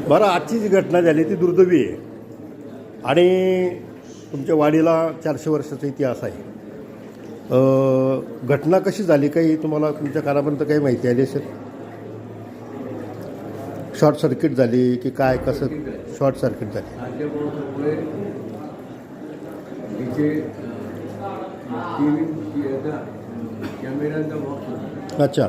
बरं, आजची जी घटना झाली ती दुर्दैवी आहे आणि तुमच्या वाडीला 400 वर्षाचा इतिहास आहे. घटना कशी झाली काही तुम्हाला तुमच्या कानापर्यंत काही माहिती आली असेल? शॉर्ट सर्किट झाली की काय, कसं शॉर्ट सर्किट झाली? अच्छा,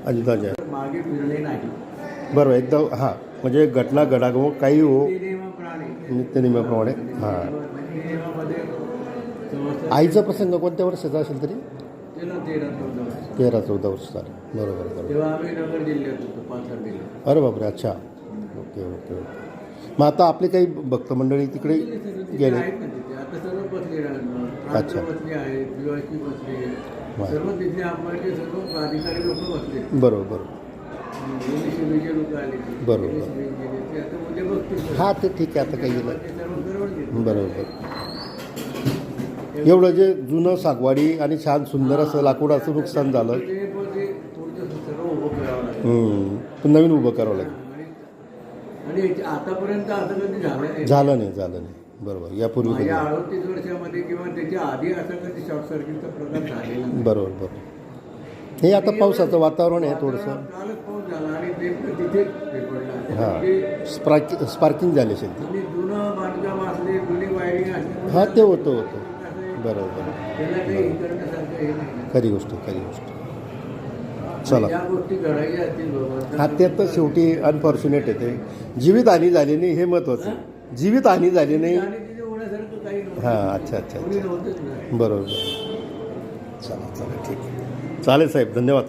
अंदाज आहे. मागे फिरले नाही. बरोबर, एकदम. हां, म्हणजे घटना घडागो काही हो नित्यनियमाप्रमाणे. हां, आईचा प्रसंग कोणत्या वर्षाचा असेल तरी? 13-14 वर्ष झाले. बरोबर बरोबर. तेव्हा आम्ही नगर जिल्ह्यात होतो, पालघर जिल्ह्यात. अरे बापरे, अच्छा. Okay okay okay. मग आता आपली काही भक्त मंडळी तिकडे गेले? आता सर्व बसले, अच्छा. बसले आहेत, दिवाळी बसले, सर्व तिथले आपले सर्व अधिकारी लोक बसले. बरोबर बरोबर लोक आले. बरोबर. आता उद्या बघतील. हां, ते ठीक आहे, आता काही गेलं. बरोबर. एवढं जे जुनं सागवाडी आणि छान सुंदर असं लाकूडाचं नुकसान झालं, पण नवीन उभं करावं लागेल. आणि आतापर्यंत असं कधी झालं नाही. बरोबर, यापूर्वी कधी 38 वर्षामध्ये किंवा त्याच्या आधी असं कधी शॉर्ट सर्किटचा प्रकार झालेला नाही. बरोबर. हे आता पावसाचं वातावरण आहे थोडंसं. कालच पाऊस झाला आणि ते तिथे पडला. हां, स्पार्किंग झाली असेल ती. जुनं बांधकाम असले, जुनी वायरिंग असली. हां, ते होतं. बरोबर. त्याला काही हे करण्यासारखं हे नाही. खरी गोष्ट. चला, या गोष्टी घडायच्या असतील बाबा. हा, ते तर शेवटी अनफॉर्च्युनेट आहे. ते जीवितहानी झाली नाही हे महत्त्वाचं. जीवितहानी झाली नाही. होण्यासारखं काही नव्हतं. हां, अच्छा. नव्हतंच नाही. बरोबर. चला ठीक आहे. चालेल साहेब, धन्यवाद.